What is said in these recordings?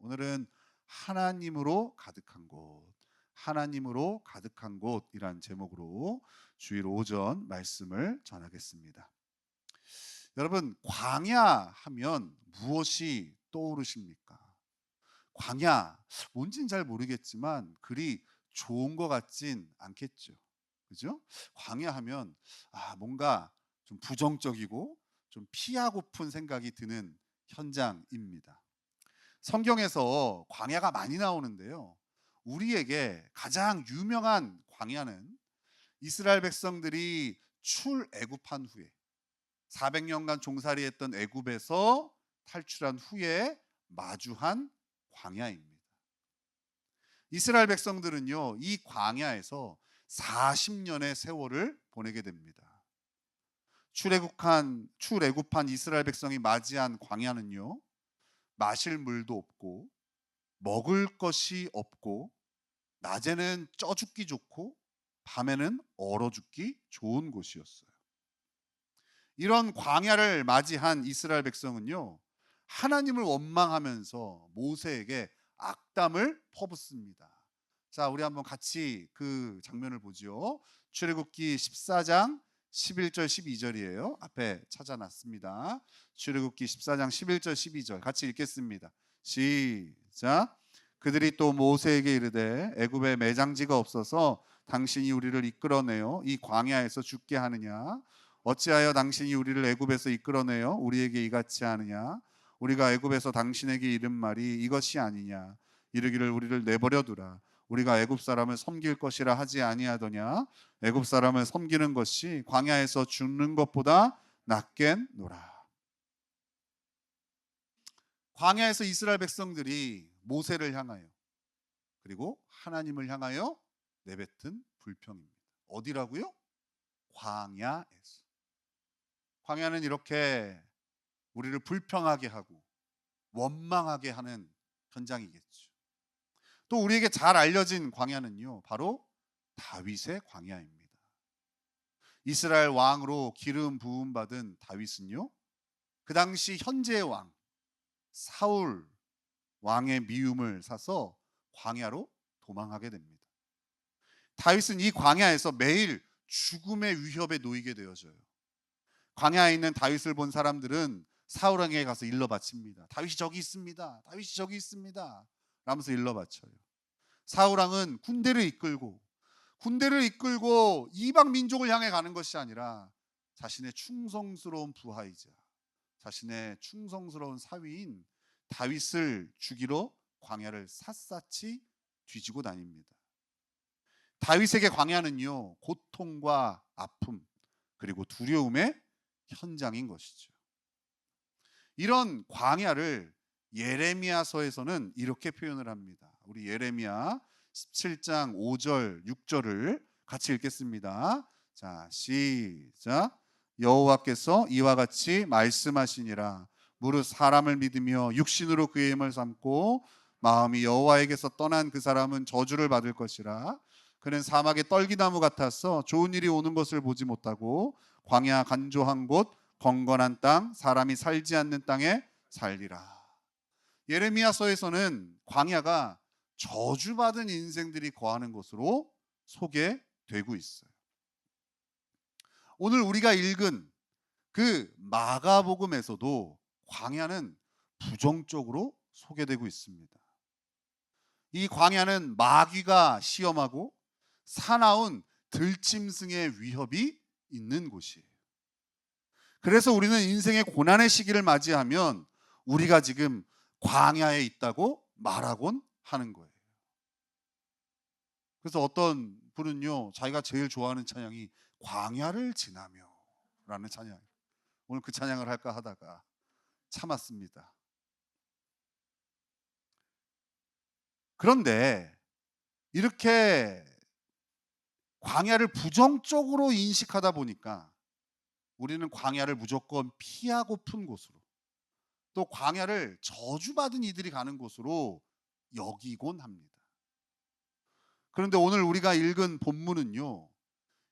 오늘은 하나님으로 가득한 곳, 하나님으로 가득한 곳이란 제목으로 주일 오전 말씀을 전하겠습니다. 여러분, 광야 하면 무엇이 떠오르십니까? 광야, 뭔진 잘 모르겠지만 그리 좋은 것 같진 않겠죠. 그죠? 광야 하면 뭔가 좀 부정적이고 좀 피하고픈 생각이 드는 현장입니다. 성경에서 광야가 많이 나오는데요. 우리에게 가장 유명한 광야는 이스라엘 백성들이 출애굽한 후에 400년간 종살이했던 애굽에서 탈출한 후에 마주한 광야입니다. 이스라엘 백성들은요, 이 광야에서 40년의 세월을 보내게 됩니다. 출애굽한 이스라엘 백성이 맞이한 광야는요, 마실 물도 없고 먹을 것이 없고 낮에는 쪄 죽기 좋고 밤에는 얼어 죽기 좋은 곳이었어요. 이런 광야를 맞이한 이스라엘 백성은요, 하나님을 원망하면서 모세에게 악담을 퍼붓습니다. 자, 우리 한번 같이 그 장면을 보죠. 출애굽기 14장 11절 12절이에요. 앞에 찾아놨습니다. 출애굽기 14장 11절 12절 같이 읽겠습니다. 시작. 그들이 또 모세에게 이르되 애굽에 매장지가 없어서 당신이 우리를 이끌어내어 이 광야에서 죽게 하느냐? 어찌하여 당신이 우리를 애굽에서 이끌어내어 우리에게 이같이 하느냐? 우리가 애굽에서 당신에게 이른 말이 이것이 아니냐? 이르기를 우리를 내버려 두라. 우리가 애굽 사람을 섬길 것이라 하지 아니하더냐? 애굽 사람을 섬기는 것이 광야에서 죽는 것보다 낫겠노라. 광야에서 이스라엘 백성들이 모세를 향하여 그리고 하나님을 향하여 내뱉은 불평입니다. 어디라고요? 광야에서. 광야는 이렇게 우리를 불평하게 하고 원망하게 하는 현장이겠죠. 또 우리에게 잘 알려진 광야는요, 바로 다윗의 광야입니다. 이스라엘 왕으로 기름 부음 받은 다윗은요, 그 당시 현재의 왕 사울 왕의 미움을 사서 광야로 도망하게 됩니다. 다윗은 이 광야에서 매일 죽음의 위협에 놓이게 되어져요. 광야에 있는 다윗을 본 사람들은 사울 왕에게 가서 일러 바칩니다. 다윗이 저기 있습니다. 다윗이 저기 있습니다. 라면서 일러 바쳐요. 사울 왕은 군대를 이끌고 이방 민족을 향해 가는 것이 아니라 자신의 충성스러운 부하이자 자신의 충성스러운 사위인 다윗을 죽이러 광야를 샅샅이 뒤지고 다닙니다. 다윗에게 광야는요, 고통과 아픔 그리고 두려움의 현장인 것이죠. 이런 광야를 예레미야서에서는 이렇게 표현을 합니다. 우리 예레미야 17장 5절 6절을 같이 읽겠습니다. 자, 시작. 여호와께서 이와 같이 말씀하시니라. 무릇 사람을 믿으며 육신으로 그의 힘을 삼고 마음이 여호와에게서 떠난 그 사람은 저주를 받을 것이라. 그는 사막의 떨기나무 같아서 좋은 일이 오는 것을 보지 못하고 광야 간조한 곳 건건한 땅 사람이 살지 않는 땅에 살리라. 예레미야서에서는 광야가 저주받은 인생들이 거하는 곳으로 소개되고 있어요. 오늘 우리가 읽은 그 마가복음에서도 광야는 부정적으로 소개되고 있습니다. 이 광야는 마귀가 시험하고 사나운 들짐승의 위협이 있는 곳이에요. 그래서 우리는 인생의 고난의 시기를 맞이하면 우리가 지금 광야에 있다고 말하곤 하는 거예요. 그래서 어떤 분은요, 자기가 제일 좋아하는 찬양이 광야를 지나며 라는 찬양. 오늘 그 찬양을 할까 하다가 참았습니다. 그런데 이렇게 광야를 부정적으로 인식하다 보니까 우리는 광야를 무조건 피하고픈 곳으로, 또 광야를 저주받은 이들이 가는 곳으로 여기곤 합니다. 그런데 오늘 우리가 읽은 본문은요,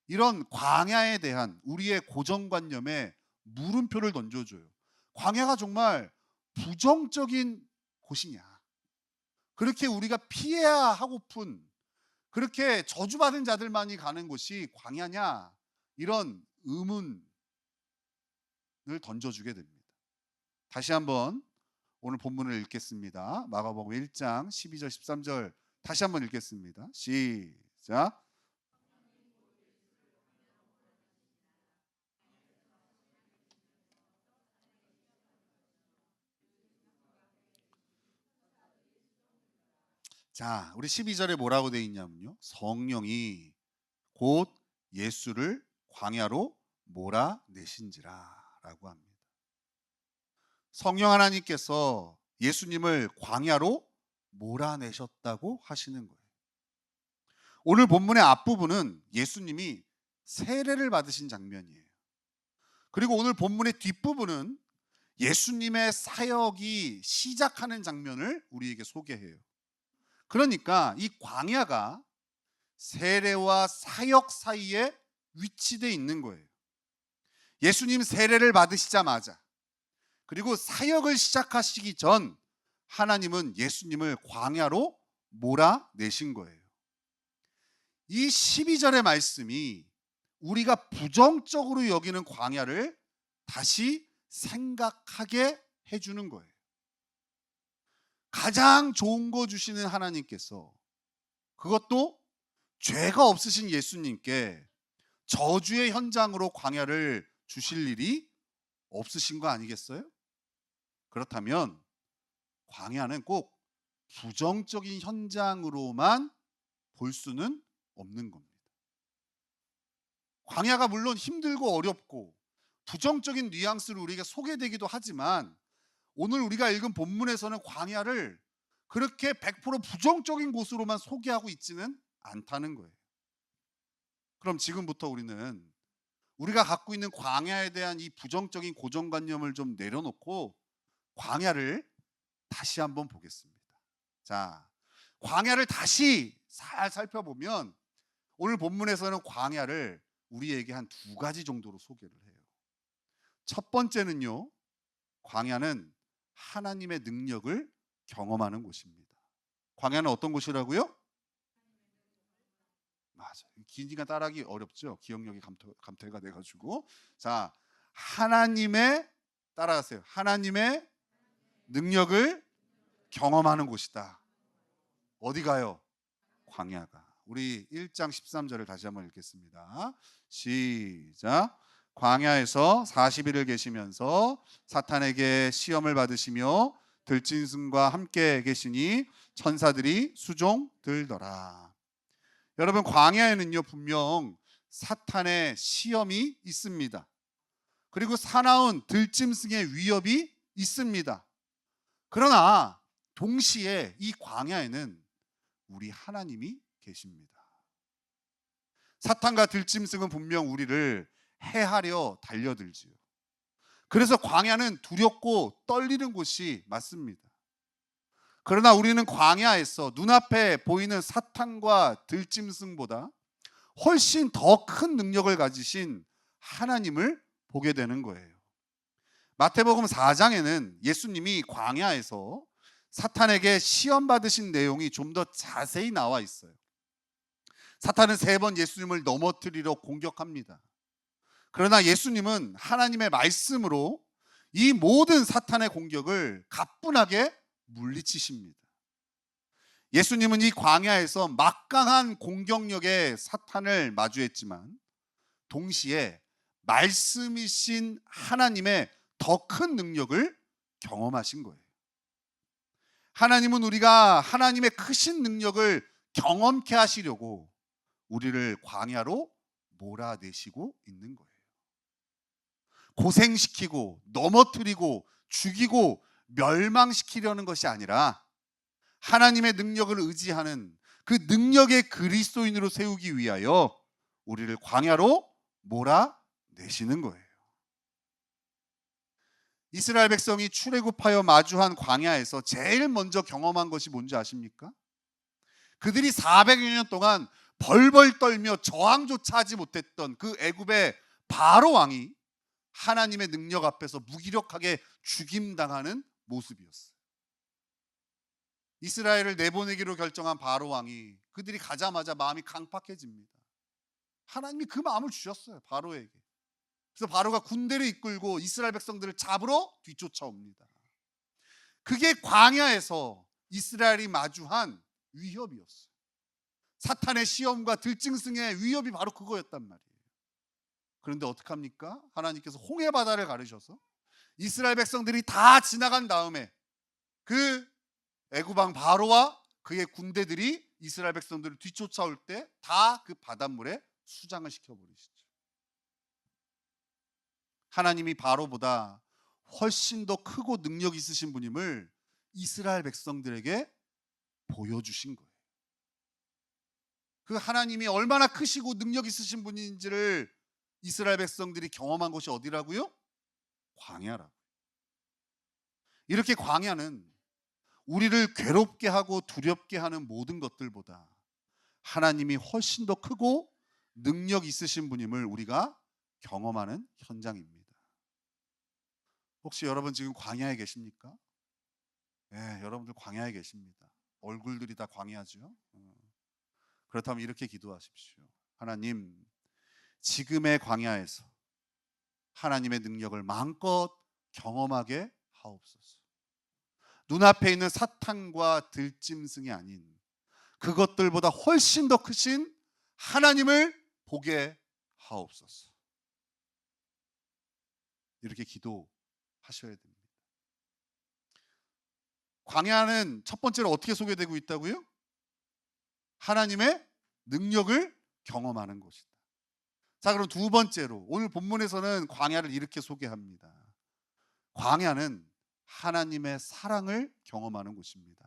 이런 광야에 대한 우리의 고정관념에 물음표를 던져줘요. 광야가 정말 부정적인 곳이냐? 그렇게 우리가 피해야 하고픈 그렇게 저주받은 자들만이 가는 곳이 광야냐? 이런 의문을 던져주게 됩니다. 다시 한번 오늘 본문을 읽겠습니다. 마가복음 1장 12절 13절 다시 한번 읽겠습니다. 시작. 자, 우리 12절에 뭐라고 되어 있냐면요. 성령이 곧 예수를 광야로 몰아내신지라 라고 합니다. 성령 하나님께서 예수님을 광야로 몰아내셨다고 하시는 거예요. 오늘 본문의 앞부분은 예수님이 세례를 받으신 장면이에요. 그리고 오늘 본문의 뒷부분은 예수님의 사역이 시작하는 장면을 우리에게 소개해요. 그러니까 이 광야가 세례와 사역 사이에 위치되어 있는 거예요. 예수님 세례를 받으시자마자 그리고 사역을 시작하시기 전 하나님은 예수님을 광야로 몰아내신 거예요. 이 12절의 말씀이 우리가 부정적으로 여기는 광야를 다시 생각하게 해주는 거예요. 가장 좋은 거 주시는 하나님께서 그것도 죄가 없으신 예수님께 저주의 현장으로 광야를 주실 일이 없으신 거 아니겠어요? 그렇다면 광야는 꼭 부정적인 현장으로만 볼 수는 없는 겁니다. 광야가 물론 힘들고 어렵고 부정적인 뉘앙스로 우리에게 소개되기도 하지만 오늘 우리가 읽은 본문에서는 광야를 그렇게 100% 부정적인 곳으로만 소개하고 있지는 않다는 거예요. 그럼 지금부터 우리는 우리가 갖고 있는 광야에 대한 이 부정적인 고정관념을 좀 내려놓고 광야를 다시 한번 보겠습니다. 자, 광야를 다시 잘 살펴보면 오늘 본문에서는 광야를 우리에게 한 두 가지 정도로 소개를 해요. 첫 번째는요, 광야는 하나님의 능력을 경험하는 곳입니다. 광야는 어떤 곳이라고요? 맞아요. 기니까 따라하기 어렵죠. 기억력이 감퇴가 돼가지고. 자, 하나님의 따라하세요. 하나님의 능력을 경험하는 곳이다. 어디가요? 광야가. 우리 1장 13절을 다시 한번 읽겠습니다. 시작. 광야에서 40일을 계시면서 사탄에게 시험을 받으시며 들짐승과 함께 계시니 천사들이 수종들더라. 여러분, 광야에는요 분명 사탄의 시험이 있습니다. 그리고 사나운 들짐승의 위협이 있습니다. 그러나 동시에 이 광야에는 우리 하나님이 계십니다. 사탄과 들짐승은 분명 우리를 해하려 달려들지요. 그래서 광야는 두렵고 떨리는 곳이 맞습니다. 그러나 우리는 광야에서 눈앞에 보이는 사탄과 들짐승보다 훨씬 더 큰 능력을 가지신 하나님을 보게 되는 거예요. 마태복음 4장에는 예수님이 광야에서 사탄에게 시험 받으신 내용이 좀 더 자세히 나와 있어요. 사탄은 3번 예수님을 넘어뜨리려 공격합니다. 그러나 예수님은 하나님의 말씀으로 이 모든 사탄의 공격을 가뿐하게 물리치십니다. 예수님은 이 광야에서 막강한 공격력의 사탄을 마주했지만 동시에 말씀이신 하나님의 더 큰 능력을 경험하신 거예요. 하나님은 우리가 하나님의 크신 능력을 경험케 하시려고 우리를 광야로 몰아내시고 있는 거예요. 고생시키고 넘어뜨리고 죽이고 멸망시키려는 것이 아니라 하나님의 능력을 의지하는 그 능력의 그리스도인으로 세우기 위하여 우리를 광야로 몰아내시는 거예요. 이스라엘 백성이 출애굽하여 마주한 광야에서 제일 먼저 경험한 것이 뭔지 아십니까? 그들이 400여 년 동안 벌벌 떨며 저항조차 하지 못했던 그 애굽의 바로 왕이 하나님의 능력 앞에서 무기력하게 죽임당하는 모습이었어요. 이스라엘을 내보내기로 결정한 바로 왕이 그들이 가자마자 마음이 강팍해집니다. 하나님이 그 마음을 주셨어요, 바로에게. 그래서 바로가 군대를 이끌고 이스라엘 백성들을 잡으러 뒤쫓아옵니다. 그게 광야에서 이스라엘이 마주한 위협이었어요. 사탄의 시험과 들짐승의 위협이 바로 그거였단 말이에요. 그런데 어떡합니까? 하나님께서 홍해 바다를 가르셔서 이스라엘 백성들이 다 지나간 다음에 그 애굽 왕 바로와 그의 군대들이 이스라엘 백성들을 뒤쫓아올 때 다 그 바닷물에 수장을 시켜버리시죠. 하나님이 바로보다 훨씬 더 크고 능력 있으신 분임을 이스라엘 백성들에게 보여주신 거예요. 그 하나님이 얼마나 크시고 능력 있으신 분인지를 이스라엘 백성들이 경험한 곳이 어디라고요? 광야라고. 이렇게 광야는 우리를 괴롭게 하고 두렵게 하는 모든 것들보다 하나님이 훨씬 더 크고 능력 있으신 분임을 우리가 경험하는 현장입니다. 혹시 여러분 지금 광야에 계십니까? 네, 여러분들 광야에 계십니다. 얼굴들이 다 광야죠. 그렇다면 이렇게 기도하십시오. 하나님, 지금의 광야에서 하나님의 능력을 마음껏 경험하게 하옵소서. 눈앞에 있는 사탄과 들짐승이 아닌 그것들보다 훨씬 더 크신 하나님을 보게 하옵소서. 이렇게 기도하셔야 됩니다. 광야는 첫 번째로 어떻게 소개되고 있다고요? 하나님의 능력을 경험하는 곳이다. 자, 그럼 두 번째로 오늘 본문에서는 광야를 이렇게 소개합니다. 광야는 하나님의 사랑을 경험하는 곳입니다.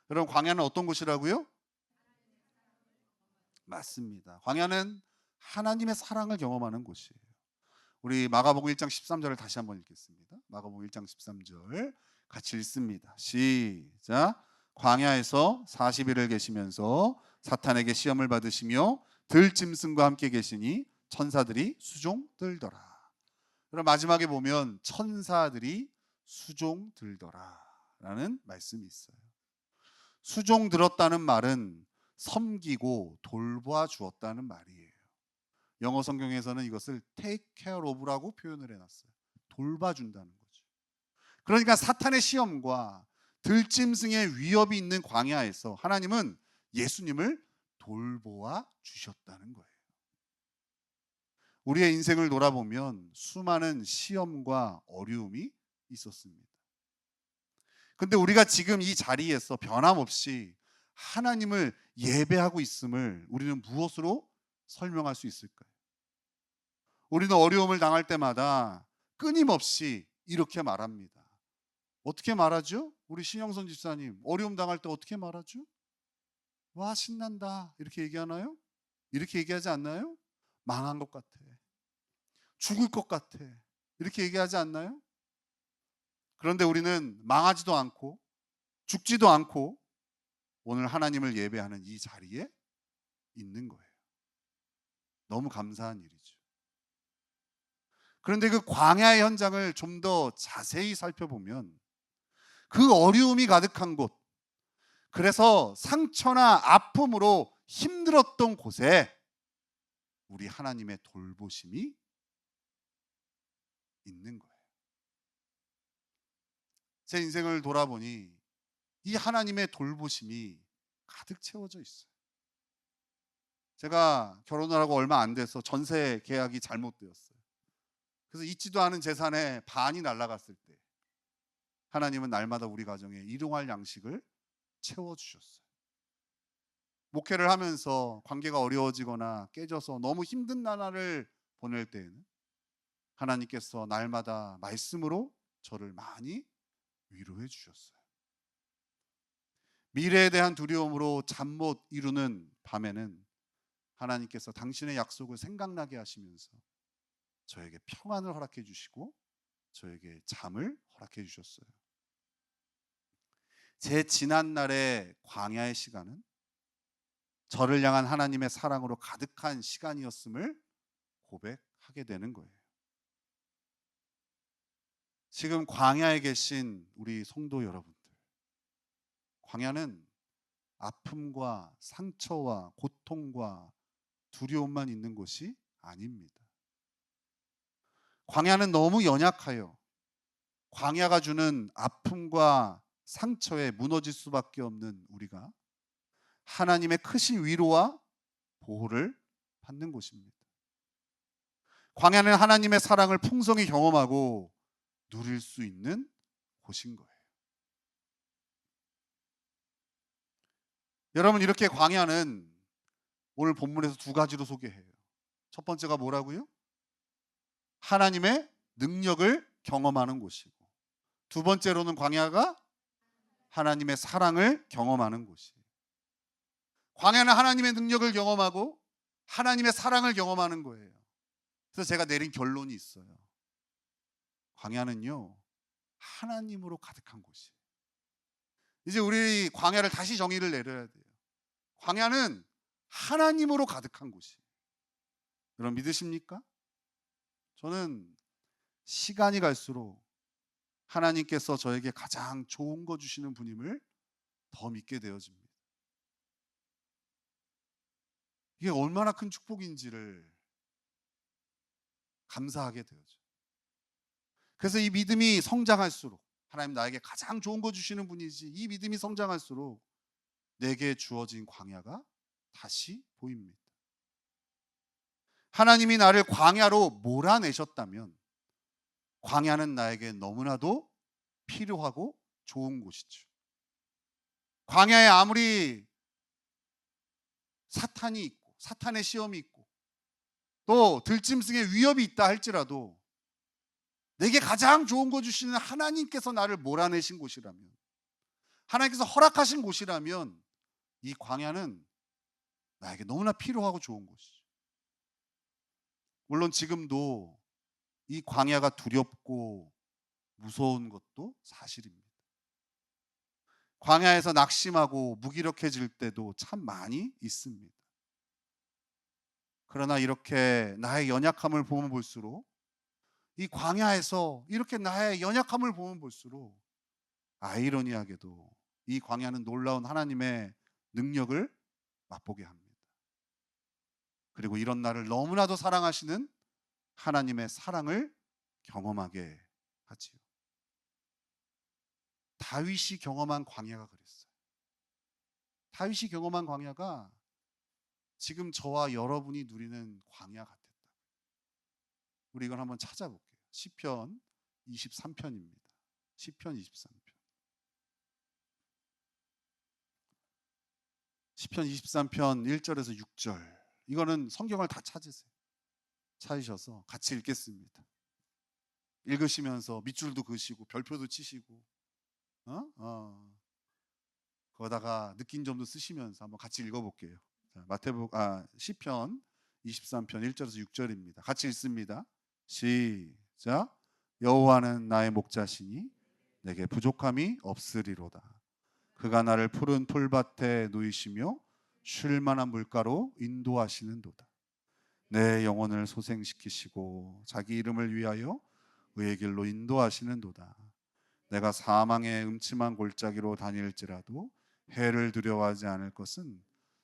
여러분, 광야는 어떤 곳이라고요? 맞습니다. 광야는 하나님의 사랑을 경험하는 곳이에요. 우리 마가복음 1장 13절을 다시 한번 읽겠습니다. 마가복음 1장 13절 같이 읽습니다. 시작. 광야에서 40일을 계시면서 사탄에게 시험을 받으시며 들짐승과 함께 계시니 천사들이 수종 들더라. 그럼 마지막에 보면 천사들이 수종 들더라 라는 말씀이 있어요. 수종 들었다는 말은 섬기고 돌봐 주었다는 말이에요. 영어 성경에서는 이것을 take care of라고 표현을 해놨어요. 돌봐준다는 거죠. 그러니까 사탄의 시험과 들짐승의 위협이 있는 광야에서 하나님은 예수님을 돌보아 주셨다는 거예요. 우리의 인생을 돌아보면 수많은 시험과 어려움이 있었습니다. 근데 우리가 지금 이 자리에서 변함없이 하나님을 예배하고 있음을 우리는 무엇으로 설명할 수 있을까요? 우리는 어려움을 당할 때마다 끊임없이 이렇게 말합니다. 어떻게 말하죠? 우리 신영선 집사님, 어려움 당할 때 어떻게 말하죠? 와, 신난다. 이렇게 얘기하나요? 이렇게 얘기하지 않나요? 망한 것 같아. 죽을 것 같아. 이렇게 얘기하지 않나요? 그런데 우리는 망하지도 않고 죽지도 않고 오늘 하나님을 예배하는 이 자리에 있는 거예요. 너무 감사한 일이죠. 그런데 그 광야의 현장을 좀 더 자세히 살펴보면 그 어려움이 가득한 곳, 그래서 상처나 아픔으로 힘들었던 곳에 우리 하나님의 돌보심이 있는 거예요. 제 인생을 돌아보니 이 하나님의 돌보심이 가득 채워져 있어요. 제가 결혼을 하고 얼마 안 돼서 전세 계약이 잘못되었어요. 그래서 있지도 않은 재산의 반이 날아갔을 때 하나님은 날마다 우리 가정에 일용할 양식을 채워주셨어요. 목회를 하면서 관계가 어려워지거나 깨져서 너무 힘든 나날을 보낼 때에는 하나님께서 날마다 말씀으로 저를 많이 위로해 주셨어요. 미래에 대한 두려움으로 잠 못 이루는 밤에는 하나님께서 당신의 약속을 생각나게 하시면서 저에게 평안을 허락해 주시고 저에게 잠을 허락해 주셨어요. 제 지난날의 광야의 시간은 저를 향한 하나님의 사랑으로 가득한 시간이었음을 고백하게 되는 거예요. 지금 광야에 계신 우리 성도 여러분들, 광야는 아픔과 상처와 고통과 두려움만 있는 곳이 아닙니다. 광야는 너무 연약하여 광야가 주는 아픔과 상처에 무너질 수밖에 없는 우리가 하나님의 크신 위로와 보호를 받는 곳입니다. 광야는 하나님의 사랑을 풍성히 경험하고 누릴 수 있는 곳인 거예요. 여러분, 이렇게 광야는 오늘 본문에서 두 가지로 소개해요. 첫 번째가 뭐라고요? 하나님의 능력을 경험하는 곳이고, 두 번째로는 광야가 하나님의 사랑을 경험하는 곳이에요. 광야는 하나님의 능력을 경험하고 하나님의 사랑을 경험하는 거예요. 그래서 제가 내린 결론이 있어요. 광야는요, 하나님으로 가득한 곳이에요. 이제 우리 광야를 다시 정의를 내려야 돼요. 광야는 하나님으로 가득한 곳이에요. 여러분 믿으십니까? 저는 시간이 갈수록 하나님께서 저에게 가장 좋은 거 주시는 분임을 더 믿게 되어집니다. 이게 얼마나 큰 축복인지를 감사하게 되어져요. 그래서 이 믿음이 성장할수록, 하나님 나에게 가장 좋은 거 주시는 분이지, 이 믿음이 성장할수록 내게 주어진 광야가 다시 보입니다. 하나님이 나를 광야로 몰아내셨다면 광야는 나에게 너무나도 필요하고 좋은 곳이죠. 광야에 아무리 사탄이 있고 사탄의 시험이 있고 또 들짐승의 위협이 있다 할지라도 내게 가장 좋은 거 주시는 하나님께서 나를 몰아내신 곳이라면, 하나님께서 허락하신 곳이라면 이 광야는 나에게 너무나 필요하고 좋은 곳이죠. 물론 지금도 이 광야가 두렵고 무서운 것도 사실입니다. 광야에서 낙심하고 무기력해질 때도 참 많이 있습니다. 그러나 이렇게 나의 연약함을 보면 볼수록, 이 광야에서 이렇게 나의 연약함을 보면 볼수록 아이러니하게도 이 광야는 놀라운 하나님의 능력을 맛보게 합니다. 그리고 이런 나를 너무나도 사랑하시는 하나님의 사랑을 경험하게 하지요. 다윗이 경험한 광야가 그랬어요. 다윗이 경험한 광야가 지금 저와 여러분이 누리는 광야 같았다. 우리 이걸 한번 찾아볼게요. 시편 23편입니다. 시편 23편. 시편 23편 1절에서 6절. 이거는 성경을 다 찾으세요. 찾으셔서 같이 읽겠습니다. 읽으시면서 밑줄도 그으시고 별표도 치시고 거기다가 느낀 점도 쓰시면서 한번 같이 읽어볼게요. 자, 시편 23편 1절에서 6절입니다. 같이 읽습니다. 시작. 여호와는 나의 목자시니 내게 부족함이 없으리로다. 그가 나를 푸른 풀밭에 누이시며 쉴 만한 물가로 인도하시는도다. 내 영혼을 소생시키시고 자기 이름을 위하여 의의 길로 인도하시는도다. 내가 사망의 음침한 골짜기로 다닐지라도 해를 두려워하지 않을 것은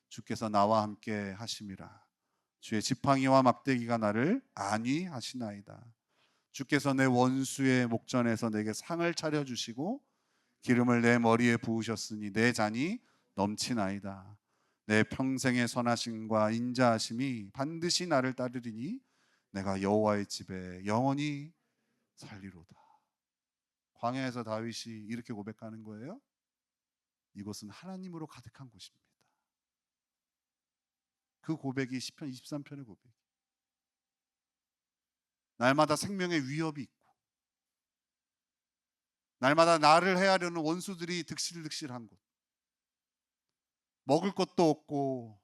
주께서 나와 함께 하심이라. 주의 지팡이와 막대기가 나를 안위하시나이다. 주께서 내 원수의 목전에서 내게 상을 차려주시고 기름을 내 머리에 부으셨으니 내 잔이 넘치나이다. 내 평생의 선하심과 인자하심이 반드시 나를 따르리니 내가 여호와의 집에 영원히 살리로다. 광야에서 다윗이 이렇게 고백하는 거예요. 이곳은 하나님으로 가득한 곳입니다. 그 고백이 시편 23편의 고백. 날마다 생명의 위협이 있고 날마다 나를 해하려는 원수들이 득실득실한 곳, 먹을 것도 없고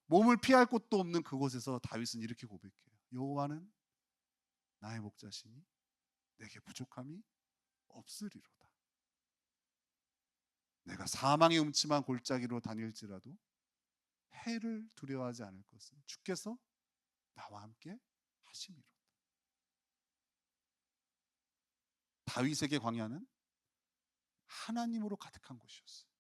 몸을 피할 곳도 없는 그곳에서 다윗은 이렇게 고백해요. 여호와는 나의 목자시니 내게 부족함이 없으리로다. 내가 사망의 음침한 골짜기로 다닐지라도 해를 두려워하지 않을 것은 주께서 나와 함께 하심이로다. 다윗에게 광야는 하나님으로 가득한 곳이었어요.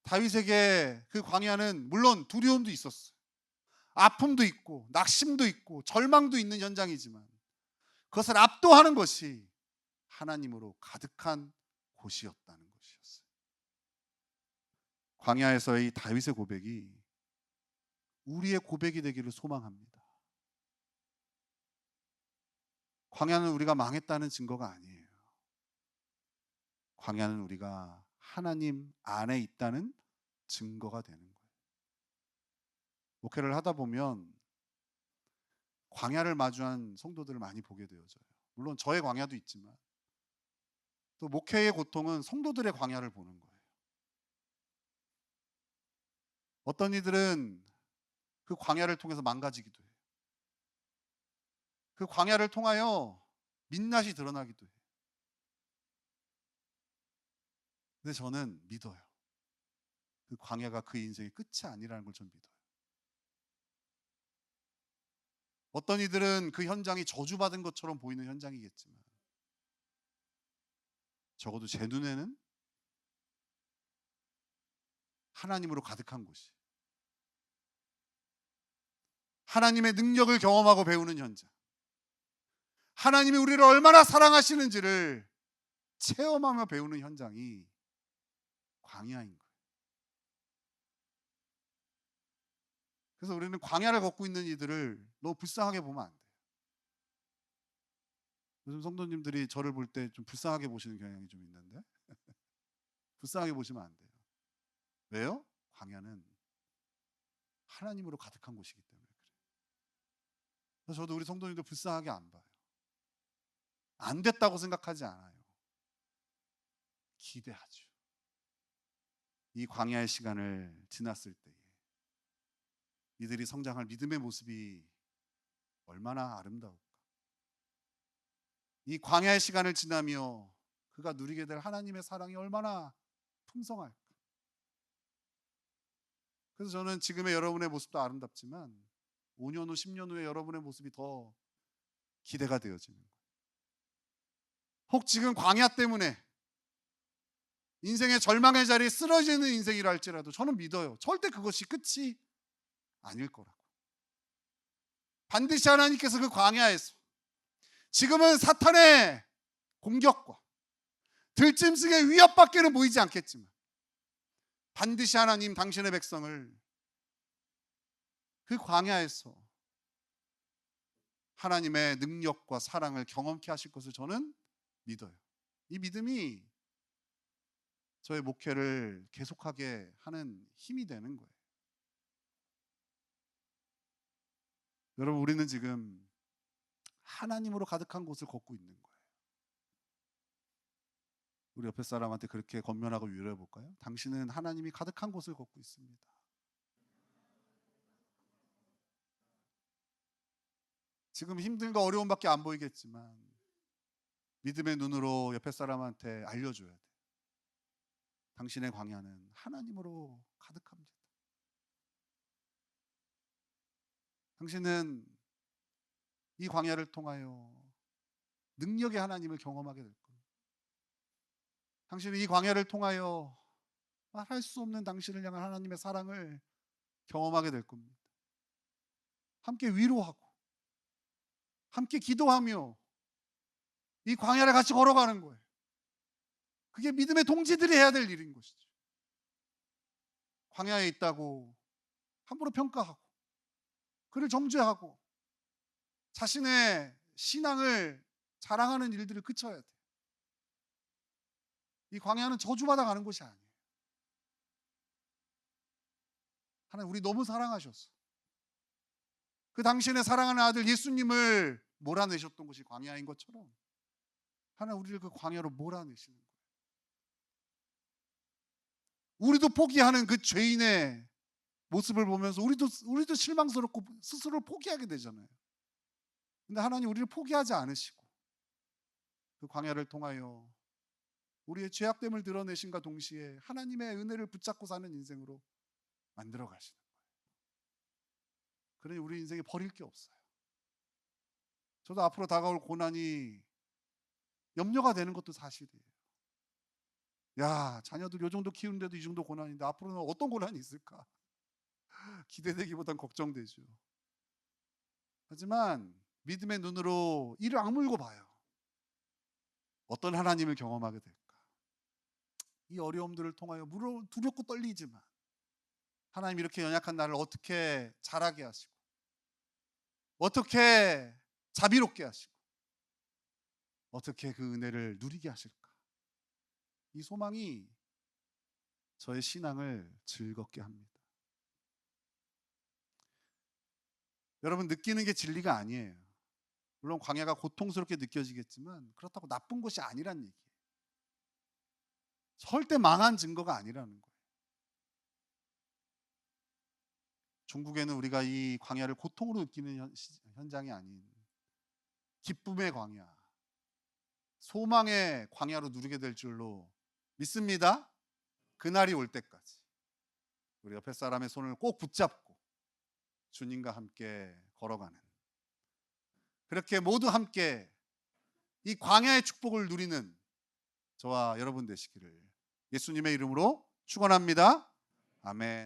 다윗에게 그 광야는 물론 두려움도 있었어요. 아픔도 있고 낙심도 있고 절망도 있는 현장이지만 그것을 압도하는 것이 하나님으로 가득한 곳이었다는 것이었어요. 광야에서의 다윗의 고백이 우리의 고백이 되기를 소망합니다. 광야는 우리가 망했다는 증거가 아니에요. 광야는 우리가 하나님 안에 있다는 증거가 되는 거예요. 목회를 하다 보면 광야를 마주한 성도들을 많이 보게 되어져요. 물론 저의 광야도 있지만 또 목회의 고통은 성도들의 광야를 보는 거예요. 어떤 이들은 그 광야를 통해서 망가지기도 해요. 그 광야를 통하여 민낯이 드러나기도 해요. 근데 저는 믿어요. 그 광야가 그 인생의 끝이 아니라는 걸 전 믿어요. 어떤 이들은 그 현장이 저주받은 것처럼 보이는 현장이겠지만 적어도 제 눈에는 하나님으로 가득한 곳이, 하나님의 능력을 경험하고 배우는 현장, 하나님이 우리를 얼마나 사랑하시는지를 체험하며 배우는 현장이 광야인 거예요. 그래서 우리는 광야를 걷고 있는 이들을 너무 불쌍하게 보면 안 돼요. 요즘 성도님들이 저를 볼 때 좀 불쌍하게 보시는 경향이 좀 있는데 불쌍하게 보시면 안 돼요. 왜요? 광야는 하나님으로 가득한 곳이기 때문에 그래요. 그래서 저도 우리 성도님들 불쌍하게 안 봐요. 안 됐다고 생각하지 않아요. 기대하죠. 이 광야의 시간을 지났을 때에 이들이 성장할 믿음의 모습이 얼마나 아름다울까. 이 광야의 시간을 지나며 그가 누리게 될 하나님의 사랑이 얼마나 풍성할까. 그래서 저는 지금의 여러분의 모습도 아름답지만 5년 후, 10년 후에 여러분의 모습이 더 기대가 되어지는 거예요. 혹 지금 광야 때문에 인생의 절망의 자리에 쓰러지는 인생이라 할지라도 저는 믿어요. 절대 그것이 끝이 아닐 거라고. 반드시 하나님께서 그 광야에서 지금은 사탄의 공격과 들짐승의 위협밖에는 보이지 않겠지만 반드시 하나님 당신의 백성을 그 광야에서 하나님의 능력과 사랑을 경험케 하실 것을 저는 믿어요. 이 믿음이 저의 목회를 계속하게 하는 힘이 되는 거예요. 여러분, 우리는 지금 하나님으로 가득한 곳을 걷고 있는 거예요. 우리 옆에 사람한테 그렇게 권면하고 위로해 볼까요? 당신은 하나님이 가득한 곳을 걷고 있습니다. 지금 힘든과 어려움밖에 안 보이겠지만 믿음의 눈으로 옆에 사람한테 알려줘야 돼. 당신의 광야는 하나님으로 가득합니다. 당신은 이 광야를 통하여 능력의 하나님을 경험하게 될 겁니다. 당신은 이 광야를 통하여 말할 수 없는 당신을 향한 하나님의 사랑을 경험하게 될 겁니다. 함께 위로하고 함께 기도하며 이 광야를 같이 걸어가는 거예요. 그게 믿음의 동지들이 해야 될 일인 것이죠. 광야에 있다고 함부로 평가하고 그를 정죄하고 자신의 신앙을 자랑하는 일들을 그쳐야 돼요. 이 광야는 저주받아 가는 곳이 아니에요. 하나님 우리 너무 사랑하셨어. 그 당신의 사랑하는 아들 예수님을 몰아내셨던 것이 광야인 것처럼 하나님 우리를 그 광야로 몰아내시는 거예요. 우리도 포기하는 그 죄인의 모습을 보면서 우리도 실망스럽고 스스로를 포기하게 되잖아요. 근데 하나님 우리를 포기하지 않으시고 그 광야를 통하여 우리의 죄악됨을 드러내신과 동시에 하나님의 은혜를 붙잡고 사는 인생으로 만들어 가시는 거예요. 그러니 우리 인생에 버릴 게 없어요. 저도 앞으로 다가올 고난이 염려가 되는 것도 사실이에요. 야, 자녀들 요 정도 키우는데도 이 정도 고난인데 앞으로는 어떤 고난이 있을까? 기대되기보단 걱정되죠. 하지만 믿음의 눈으로 이를 악물고 봐요. 어떤 하나님을 경험하게 될까? 이 어려움들을 통하여 물론 두렵고 떨리지만 하나님 이렇게 연약한 나를 어떻게 자라게 하시고 어떻게 자비롭게 하시고 어떻게 그 은혜를 누리게 하실까? 이 소망이 저의 신앙을 즐겁게 합니다. 여러분, 느끼는 게 진리가 아니에요. 물론 광야가 고통스럽게 느껴지겠지만 그렇다고 나쁜 곳이 아니란 얘기예요. 절대 망한 증거가 아니라는 거예요. 종국에는 우리가 이 광야를 고통으로 느끼는 현장이 아닌 기쁨의 광야, 소망의 광야로 누리게 될 줄로 믿습니다. 그날이 올 때까지 우리 옆에 사람의 손을 꼭 붙잡고 주님과 함께 걸어가는, 그렇게 모두 함께 이 광야의 축복을 누리는 저와 여러분 되시기를 예수님의 이름으로 축원합니다. 아멘.